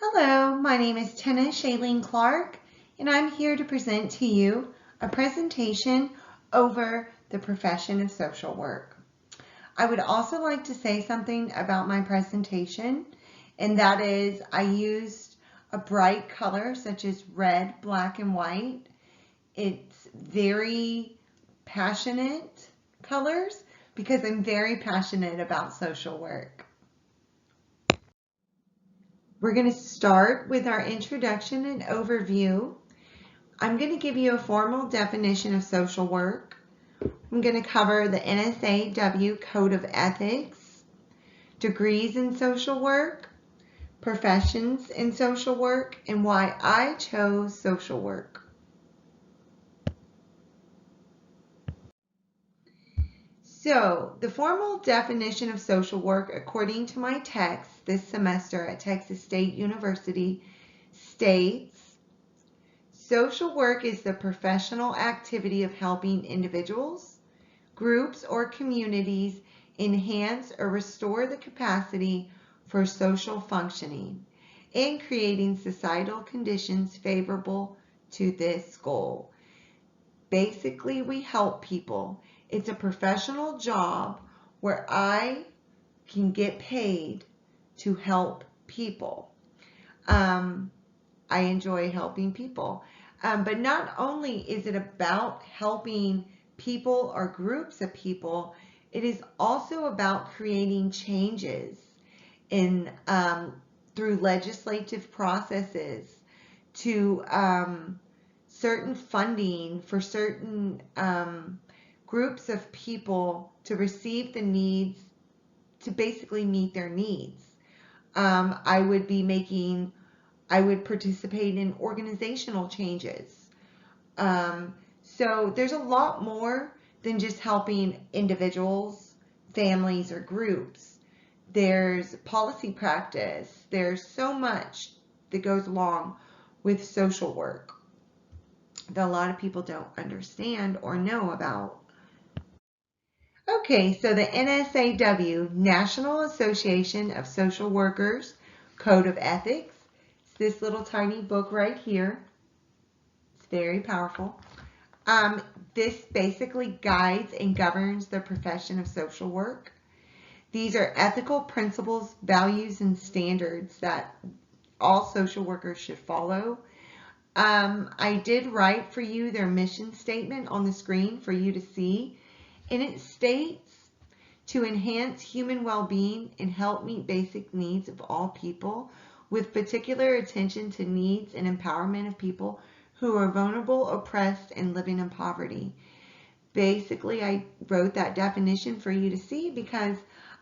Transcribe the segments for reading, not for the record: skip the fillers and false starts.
Hello, my name is Tenna Shailene Clark, and I'm here to present to you a presentation over the profession of social work. I would also like to say something about my presentation, and that is I used a bright color such as red, black, and white. It's very passionate colors because I'm very passionate about social work. We're going to start with our introduction and overview. I'm going to give you a formal definition of social work. I'm going to cover the NSAW Code of Ethics, degrees in social work, professions in social work, and why I chose social work. So, the formal definition of social work, according to my text this semester at Texas State University, states social work is the professional activity of helping individuals, groups, or communities enhance or restore the capacity for social functioning and creating societal conditions favorable to this goal. Basically, we help people. It's a professional job where I can get paid to help people. I enjoy helping people. But not only is it about helping people or groups of people, it is also about creating changes in through legislative processes to certain funding for certain groups of people to receive the needs, to basically meet their needs. I would participate in organizational changes. So there's a lot more than just helping individuals, families, or groups. There's policy practice. There's so much that goes along with social work that a lot of people don't understand or know about. Okay, so the NSAW, National Association of Social Workers Code of Ethics. It's this little tiny book right here. It's very powerful. This basically guides and governs the profession of social work. These are ethical principles, values, and standards that all social workers should follow. I did write for you their mission statement on the screen for you to see, and it states to enhance human well-being and help meet basic needs of all people with particular attention to needs and empowerment of people who are vulnerable, oppressed, and living in poverty. Basically, I wrote that definition for you to see because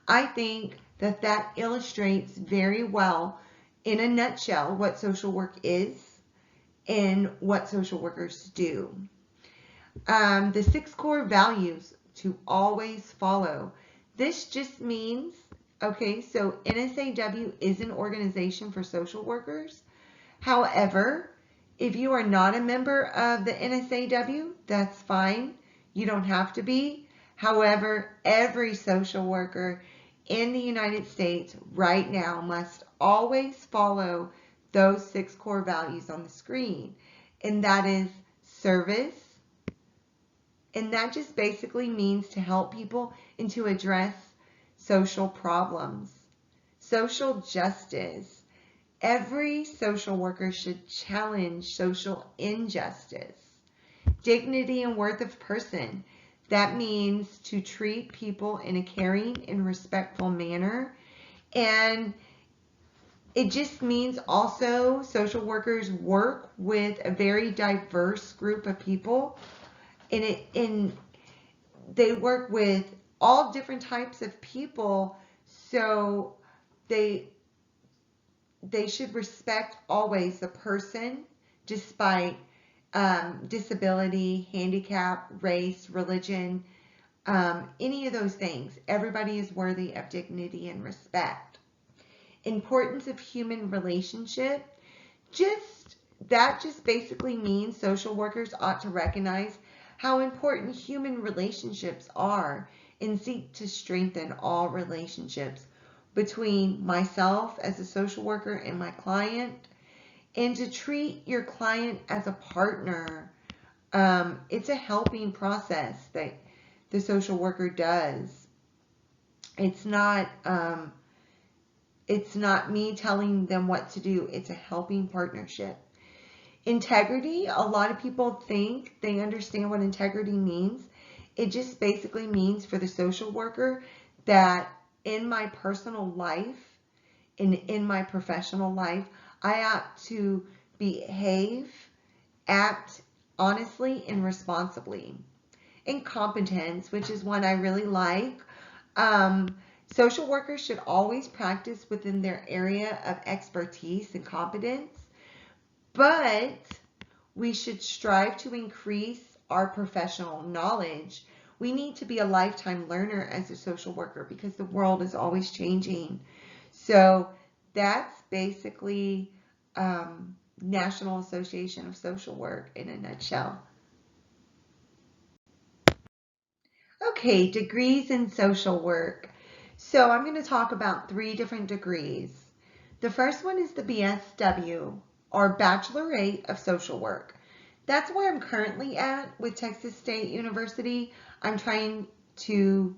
I think that that illustrates very well, in a nutshell, what social work is and what social workers do. The 6 core values to always follow. This just means, okay, so NSAW is an organization for social workers. However, if you are not a member of the NSAW, that's fine. You don't have to be. However, every social worker in the United States right now must always follow those 6 core values on the screen. And that is service. And that just basically means to help people and to address social problems. Social justice. Every social worker should challenge social injustice. Dignity and worth of person. That means to treat people in a caring and respectful manner. And it just means also social workers work with a very diverse group of people. And they work with all different types of people, so they should respect always the person despite disability, handicap, race, religion, any of those things. Everybody is worthy of dignity and respect. Importance of human relationship. That just basically means social workers ought to recognize how important human relationships are and seek to strengthen all relationships between myself as a social worker and my client, and to treat your client as a partner. It's a helping process that the social worker does. It's not me telling them what to do. It's a helping partnership. Integrity, a lot of people think they understand what integrity means. It just basically means for the social worker that in my personal life and in my professional life, I have to behave, act honestly and responsibly. And competence, which is one I really like. Social workers should always practice within their area of expertise and competence, but we should strive to increase our professional knowledge. We need to be a lifetime learner as a social worker because the world is always changing. So that's basically National Association of Social Work in a nutshell. Okay, degrees in social work. So I'm going to talk about 3 different degrees. The first one is the BSW, or Bachelorette of Social Work. That's where I'm currently at with Texas State University. I'm trying to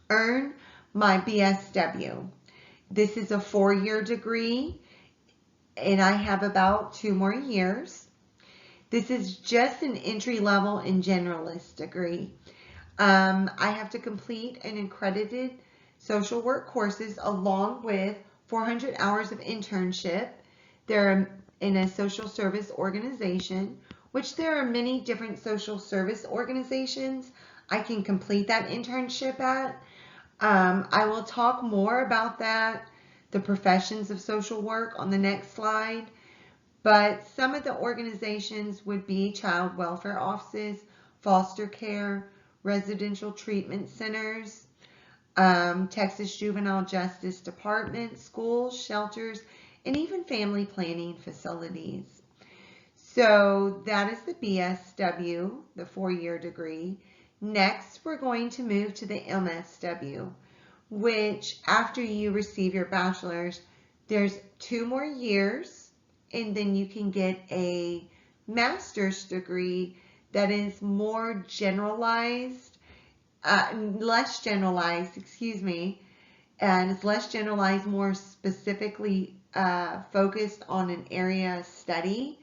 earn my BSW. This is a 4-year degree, and I have about 2 more years. This is just an entry level and generalist degree. I have to complete an accredited social work courses along with 400 hours of internship. They're in a social service organization, which there are many different social service organizations I can complete that internship at. I will talk more about that, the professions of social work, on the next slide. But some of the organizations would be child welfare offices, foster care, residential treatment centers, Texas Juvenile Justice Department, schools, shelters, and even family planning facilities. So that is the BSW, the 4-year degree. Next, we're going to move to the MSW, which after you receive your bachelor's, there's 2 more years, and then you can get a master's degree that is more generalized, less generalized, excuse me, and it's less generalized, more specifically focused on an area of study.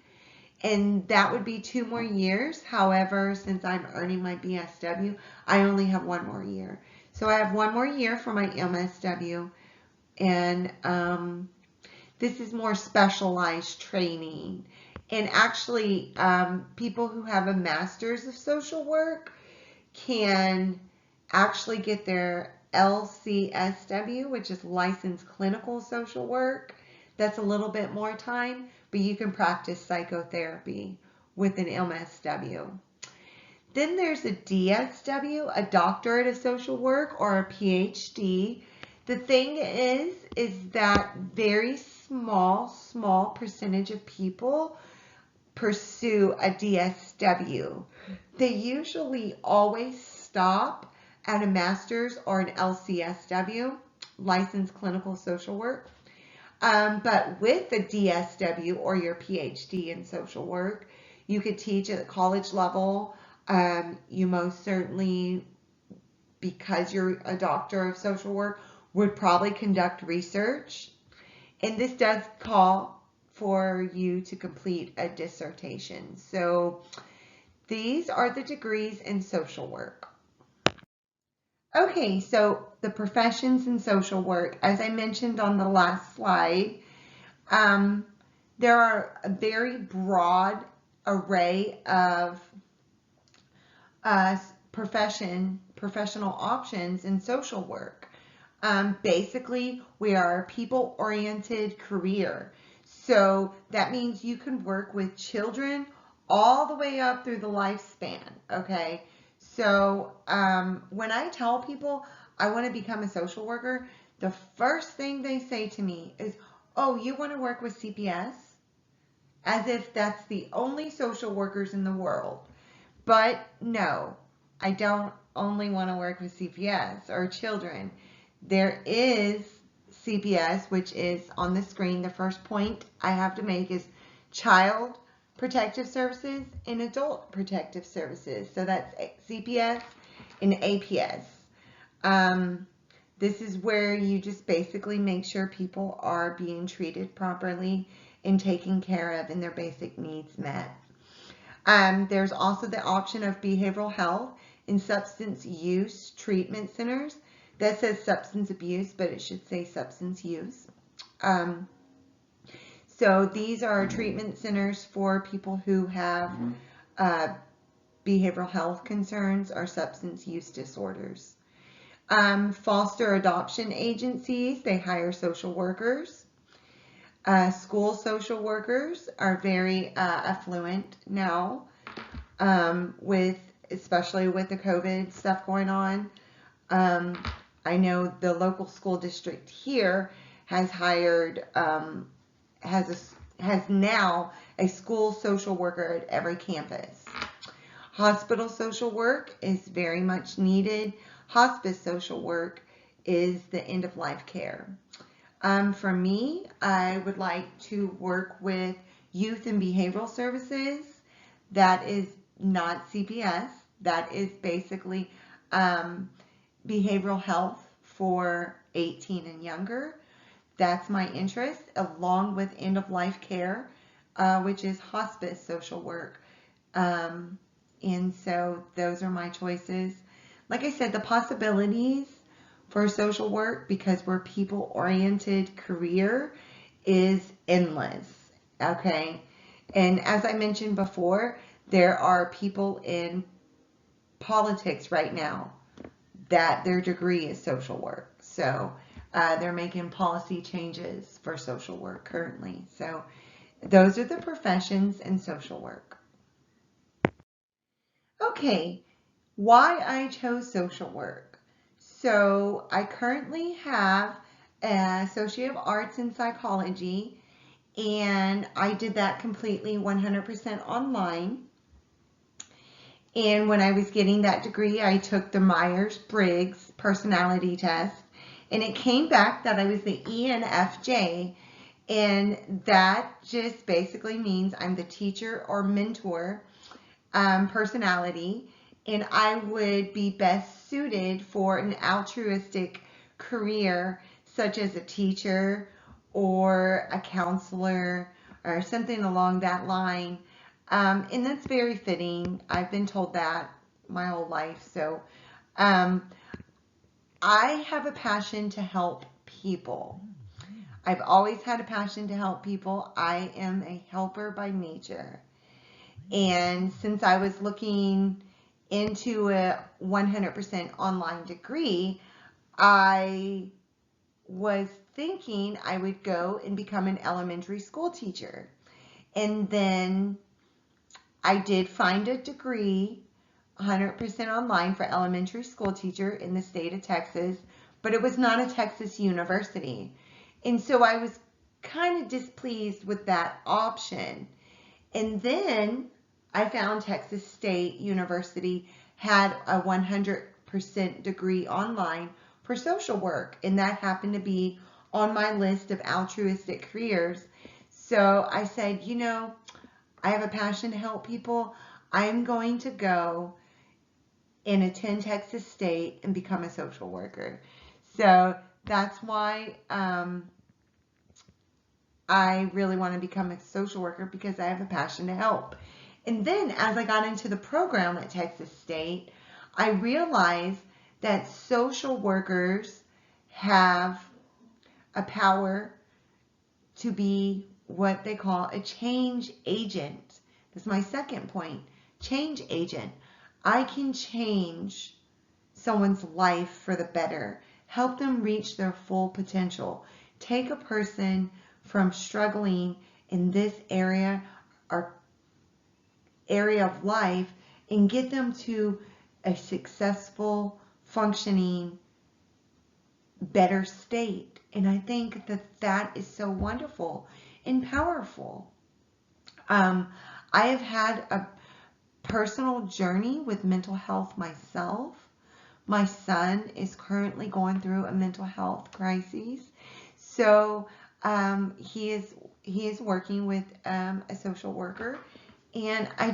And that would be 2 more years. However, since I'm earning my BSW, I only have 1 more year. So I have 1 more year for my MSW, and this is more specialized training. And actually, people who have a master's of social work can actually get their LCSW, which is licensed clinical social work. That's a little bit more time, but you can practice psychotherapy with an MSW. Then there's a DSW, a doctorate of social work, or a PhD. The thing is that very small percentage of people pursue a DSW. They usually always stop at a master's or an LCSW, licensed clinical social work. But with the DSW or your PhD in social work, you could teach at the college level. You most certainly, because you're a doctor of social work, would probably conduct research. And this does call for you to complete a dissertation. So these are the degrees in social work. Okay, so the professions in social work, as I mentioned on the last slide, there are a very broad array of professional options in social work. Basically, we are a people-oriented career. So that means you can work with children all the way up through the lifespan, okay? So when I tell people I want to become a social worker, the first thing they say to me is, oh, you want to work with CPS? As if that's the only social workers in the world. But no, I don't only want to work with CPS or children. There is CPS, which is on the screen. The first point I have to make is Child Protective Services and Adult Protective Services. So that's CPS and APS. This is where you just basically make sure people are being treated properly and taken care of and their basic needs met. There's also the option of behavioral health and substance use treatment centers. That says substance abuse, but it should say substance use. So these are treatment centers for people who have behavioral health concerns or substance use disorders. Foster adoption agencies, they hire social workers. School social workers are very affluent now, especially with the COVID stuff going on. I know the local school district here has hired, has now a school social worker at every campus. Hospital social work is very much needed. Hospice social work is the end-of-life care. For me, I would like to work with youth and behavioral services. That is not CPS. That is basically behavioral health for 18 and younger. That's my interest, along with end-of-life care, which is hospice social work. And so those are my choices. Like I said, the possibilities for social work, because we're people-oriented career, is endless, okay? And as I mentioned before, there are people in politics right now that their degree is social work. So they're making policy changes for social work currently. So those are the professions in social work. Okay, why I chose social work. So I currently have an Associate of Arts in Psychology, and I did that completely 100% online. And when I was getting that degree, I took the Myers-Briggs personality test, and it came back that I was the ENFJ, and that just basically means I'm the teacher or mentor personality, and I would be best suited for an altruistic career, such as a teacher or a counselor or something along that line. And that's very fitting. I've been told that my whole life. So I have a passion to help people. I've always had a passion to help people. I am a helper by nature. And since I was looking into a 100% online degree, I was thinking I would go and become an elementary school teacher. And then I did find a degree 100% online for elementary school teacher in the state of Texas, but it was not a Texas university. And so I was kind of displeased with that option. And then I found Texas State University had a 100% degree online for social work, and that happened to be on my list of altruistic careers. So I said, you know, I have a passion to help people. I am going to go and attend Texas State and become a social worker. So that's why I really want to become a social worker, because I have a passion to help. And then as I got into the program at Texas State, I realized that social workers have a power to be what they call a change agent. That's my second point, change agent. I can change someone's life for the better, help them reach their full potential, take a person from struggling in this area or area of life and get them to a successful, functioning, better state. And I think that that is so wonderful and powerful. I have had a personal journey with mental health myself. My son is currently going through a mental health crisis. So he is working with a social worker, and I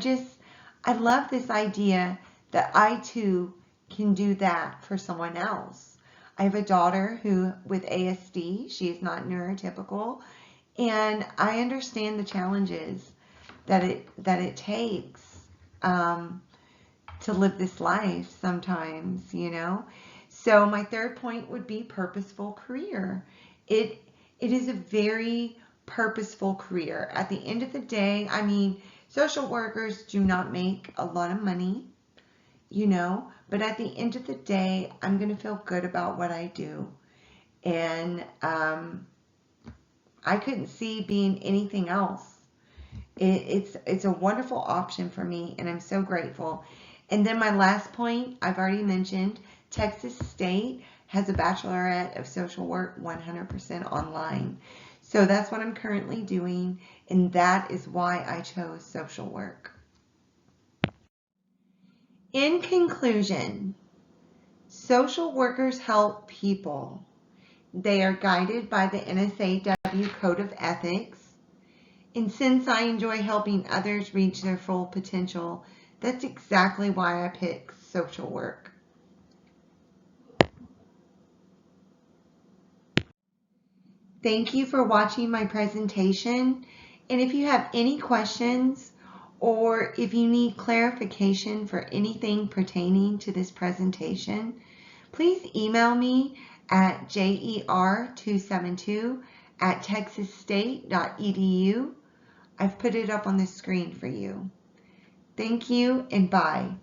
love this idea that I too can do that for someone else. I have a daughter who with ASD, she is not neurotypical, and I understand the challenges that it takes to live this life sometimes, you know. So my third point would be purposeful career. It is a very purposeful career. At the end of the day, I mean, social workers do not make a lot of money, you know, but at the end of the day, I'm going to feel good about what I do. And I couldn't see being anything else. It's a wonderful option for me, and I'm so grateful. And then my last point, I've already mentioned, Texas State has a Bachelorette of Social Work 100% online. So that's what I'm currently doing, and that is why I chose social work. In conclusion, social workers help people. They are guided by the NSAW Code of Ethics. And since I enjoy helping others reach their full potential, that's exactly why I picked social work. Thank you for watching my presentation. And if you have any questions or if you need clarification for anything pertaining to this presentation, please email me at jer272@texasstate.edu. I've put it up on the screen for you. Thank you and bye.